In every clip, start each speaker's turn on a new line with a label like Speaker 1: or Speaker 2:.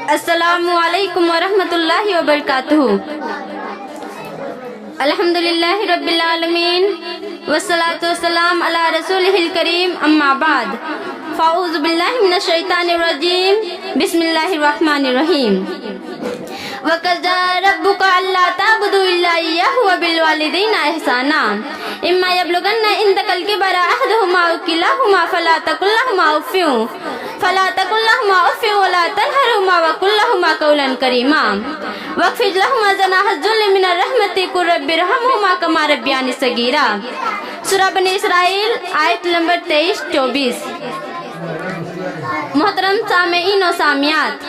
Speaker 1: अस्सलामु अलैकुम वरहमतुल्लाहि वबरकातुहू। अल्हम्दुलिल्लाहि रब्बिल आलमीन वस्सलातु वस्सलाम अला रसूलिहिल करीम, अम्मा बाद, फ़ाऊज़ु बिल्लाहि मिनश शैतानिर रजीम, बिस्मिल्लाहिर रहमानिर रहीम। वक़ज़ा रब्बुका अल्ला ताबुदू इल्ला इय्याहु व बिल वालिदैनि इहसाना, इम्मा यब्लुगन्ना इंदकल किबरा अहदुहुमा अव किलाहुमा फला तकुल लहुमा उफ़्फ़िन वला तनहरहुमा वक़ुल लहुमा क़ौलन करीमा वख़्फ़िज़ लहुमा जनाह ज़ुल्लि मिनर रहमति क़ुल रब्बिरहमहुमा कमा रब्बियानी सगीरा। सूरह बनी इसराइल आयत नंबर 23-24। मोहतरम सामेईन और सामियात,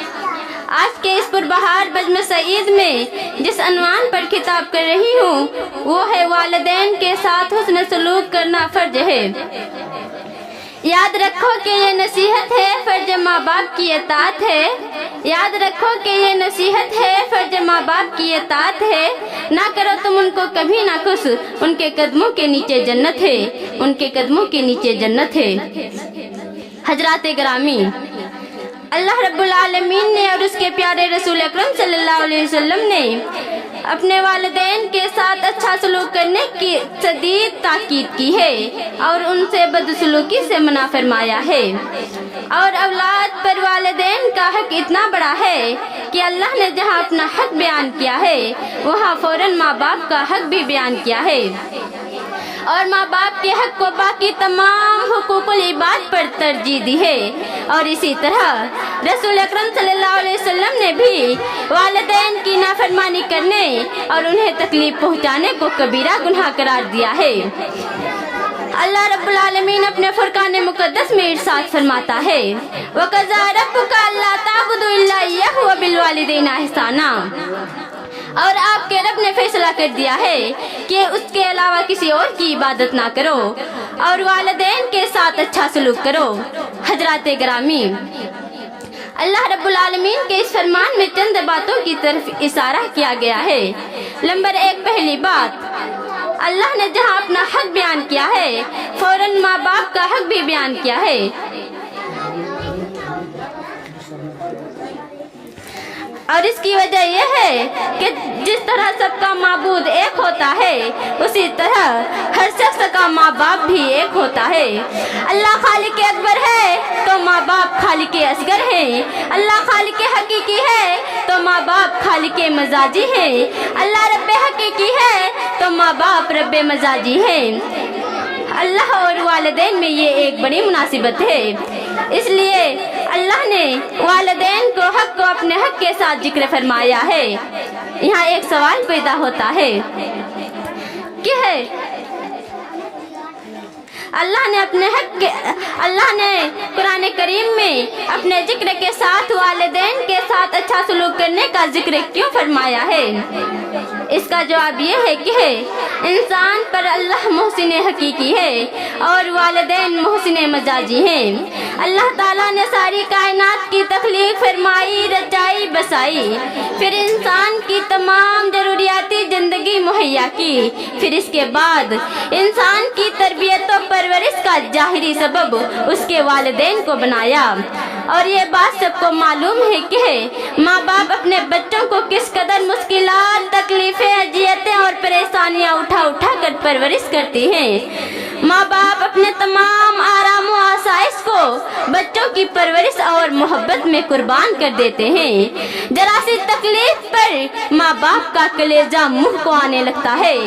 Speaker 1: आज के इस पुरबहार बजम सईद में जिस अनवान पर खिताब कर रही हूँ वो है वालिदैन के साथ हुस्न सलूक करना फर्ज है। याद रखो कि ये नसीहत है, फर्ज माँ बाप की इताअत है। याद रखो कि ये नसीहत है, फर्ज माँ बाप की इताअत है। ना करो तुम उनको कभी ना खुश, उनके कदमों के नीचे जन्नत है, उनके कदमों के नीचे जन्नत है। हजरात गिरामी, अल्लाह रब्बुल आलमीन ने और उसके प्यारे रसूल अकरम सल्लल्लाहु अलैहि वसल्लम ने अपने वालिदैन के साथ अच्छा सलूक करने की शदीद ताकीद की है और उनसे बदसलूकी से मना फरमाया है। और औलाद पर वालिदैन का हक इतना बड़ा है कि अल्लाह ने जहाँ अपना हक बयान किया है वहाँ फौरन माँ बाप का हक भी बयान किया है और माँ बाप के हक को बाकी तमाम हुकूकुल इबाद पर तरजीह दी है। और इसी तरह रसूल अकरम सल्लल्लाहु अलैहि वसल्लम ने भी वालिदैन की नाफरमानी करने और उन्हें तकलीफ पहुँचाने को कबीरा गुनाह करार दिया है। अल्लाह रब्बुल आलमीन अपने फुरकान मुक़द्दस में इरशाद फरमाता है, वक़ज़ा रब्बुका अल्ला ताबुदू इल्ला इय्याहु व बिल वालिदैनि इहसाना, और आपके रब ने फैसला कर दिया है कि उसके अलावा किसी और की इबादत ना करो और वालिदैन के साथ अच्छा सलूक करो। हजरात गिरामी, अल्लाह रब्बुल आलमीन के इस फरमान में चंद बातों की तरफ इशारा किया गया है। नंबर 1, पहली बात, अल्लाह ने जहाँ अपना हक बयान किया है फौरन माँ बाप का हक भी बयान किया है। और इसकी वजह यह है कि जिस तरह सबका माबूद एक होता है उसी तरह हर शख्स का माँ बाप भी एक होता है। अल्लाह खालिक अकबर है तो माँ बाप खालिक असगर है। अल्लाह खालिक हकीकी है तो माँ बाप खालिक मजाजी है। अल्लाह रब्बे हकीकी है तो माँ बाप रब्बे मजाजी है। अल्लाह और वालिदैन में ये एक बड़ी मुनासिबत है। इसलिए अल्लाह ने वालिदैन को हक को अपने हक के साथ जिक्र फरमाया है। यहाँ एक सवाल पैदा होता है कि अल्लाह ने कुरान करीम में अपने जिक्र के साथ वालिदैन के साथ अच्छा सलूक करने का जिक्र क्यों फरमाया है? इसका जवाब ये है कि इंसान पर अल्लाह मोहसिन हकीकी है और वालिदैन मोहसिन मजाजी हैं। अल्लाह ताला ने सारी कायनात की तख्लीक फरमाई, रचाई, बसाई, फिर इंसान की तमाम जरूरियाती जिंदगी मुहैया की, फिर इसके बाद इंसान की तरबियत और परवरिश का जाहिरी सबब उसके वालिदैन को बनाया। और ये बात सबको मालूम है कि माँ बाप अपने बच्चों को किस कदर मुश्किलात, तकलीफें, अजियतें और परेशानियाँ उठा उठा कर परवरिश करती हैं। माँ बाप अपने तमाम आराम व आसाइश को बच्चों की परवरिश और मोहब्बत में कुर्बान कर देते हैं। जरा सी तकलीफ पर माँ बाप का कलेजा मुंह को आने लगता है।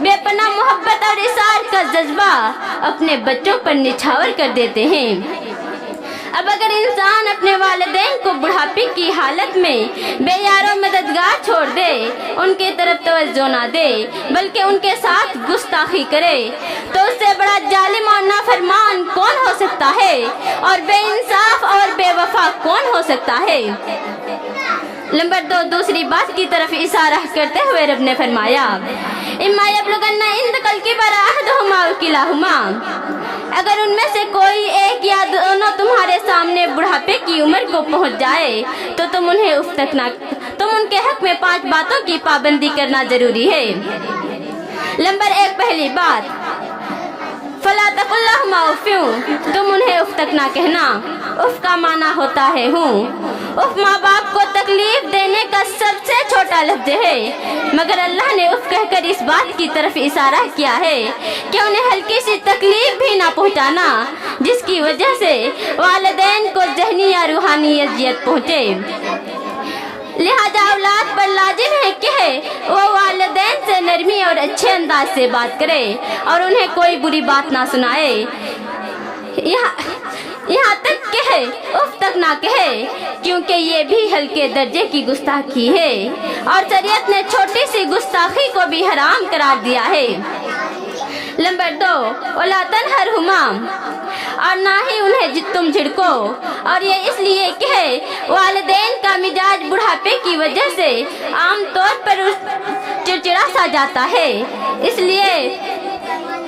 Speaker 1: बेपनाह मोहब्बत और इसार का जज्बा अपने बच्चों पर निछावर कर देते हैं। अब अगर इंसान अपने वालिदैन को बुढ़ापे की हालत में बेयारो मददगार छोड़ दे, उनके तरफ तवज्जो ना दे बल्कि उनके साथ गुस्ताखी करे तो उससे बड़ा जालिम और नाफरमान कौन हो सकता है और बेइंसाफ और बेवफा कौन हो सकता है? नंबर 2, दूसरी बात की तरफ इशारा करते हुए रब ने फरमाया, इम्मा यब्लुगन्ना इंदकल किबरा अहदुहुमा अव किलाहुमा, अगर उनमें से कोई एक या दोनों तुम्हारे सामने बुढ़ापे की उम्र को पहुंच जाए तो तुम उनके हक में 5 बातों की पाबंदी करना जरूरी है। नंबर 1, पहली बात, फला तकुल लहुमा उफ़्फ़िन, तुम उन्हें उफ तक ना कहना। उफ का माना होता है हूँ। उफ माँ बाप को तकलीफ देने का सबसे छोटा लफ्ज है, मगर अल्लाह ने उफ कहकर इस बात की तरफ इशारा किया है कि उन्हें हल्की सी तकलीफ भी ना पहुँचाना जिसकी वजह से वालिदैन को ज़हनी या रूहानी अजियत पहुँचे। लिहाजा औलाद पर लाजिम है कि वो वालिदैन से नरमी और अच्छे अंदाज से बात करे और उन्हें कोई बुरी बात ना सुनाए, यहाँ तक कहे उफ तक ना कहे, क्योंकि ये भी हल्के दर्जे की गुस्ताखी है और शरीयत ने छोटी सी गुस्ताखी को भी हराम करार दिया है। नंबर 2, वला तनहरहुमा, और ना ही उन्हें तुम झिड़को, और ये इसलिए कि वालिदैन का मिजाज बुढ़ापे की वजह से आम तौर पर चिड़चिड़ा सा जाता है, इसलिए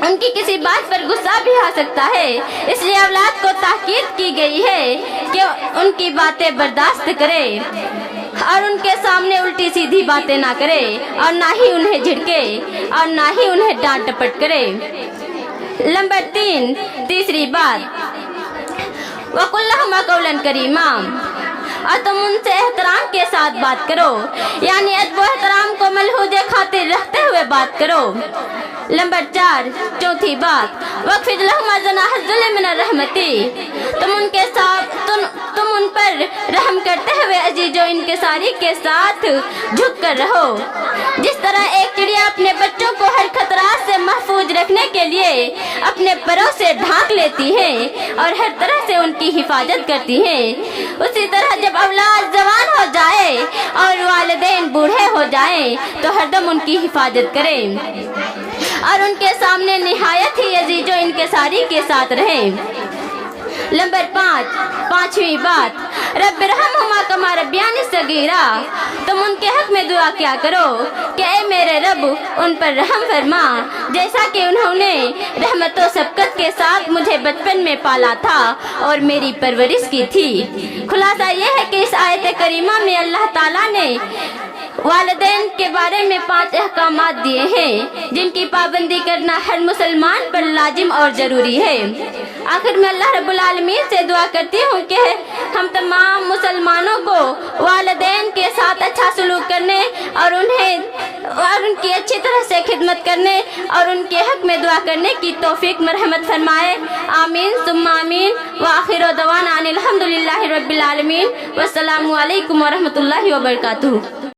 Speaker 1: उनकी किसी बात पर गुस्सा भी आ सकता है। इसलिए औलाद को ताकीद की गई है कि उनकी बातें बर्दाश्त करे और उनके सामने उल्टी सीधी बातें ना करे और ना ही उन्हें झिड़के और ना ही उन्हें डांट डपट करे। नंबर 3, तीसरी बात, वकुल्लहुमा कौलन करीमा, और तुम उनसे एहतराम के साथ बात करो, यानी अदब एहतराम को मलहूज़े खातिर रखते हुए बात करो। नंबर 4, चौथी बात, वक़्फ़िज़ लहुमा जनाह मिनर रहमती, तुम उन पर रहम करते हुए अजीजों इनकिसारी के साथ झुक कर रहो। जिस तरह एक चिड़िया अपने बच्चों को हर खतरात से महफूज रखने के लिए अपने परों से ढांक लेती है और हर तरह से उनकी हिफाजत करती है, उसी तरह जब औलाद जवान हो जाए और वालिदैन बूढ़े हो जाएं तो हरदम उनकी हिफाजत करें और उनके सामने निहायत ही अजीजों इनकिसारी के साथ रहें। नंबर 5, पांचवी बात, रब्बिरहमहुमा कमा रब्यानी सगीरा, तुम उनके हक में दुआ क्या करो कि ऐ मेरे रब उन पर रहम फरमा जैसा कि उन्होंने रहमत व शफ़क़त के साथ मुझे बचपन में पाला था और मेरी परवरिश की थी। खुलासा यह है कि इस आयत करीमा में अल्लाह ताला ने वालिदैन के बारे में 5 अहकामात दिए हैं जिनकी पाबंदी करना हर मुसलमान पर लाजिम और ज़रूरी है। आखिर में अल्लाह रब्बुल आलमीन से दुआ करती हूँ कि हम तमाम मुसलमानों को वालिदैन के साथ अच्छा सलूक करने और उनकी अच्छी तरह से खिदमत करने और उनके हक में दुआ करने की तौफीक मरहमत फरमाए। आमीन सुम्मा आमीन। व आखिर दवाना अनिल हम्दुलिल्लाहि रब्बिल आलमीन। वस्सलामु अलैकुम व रहमतुल्लाहि व बरकातुहू।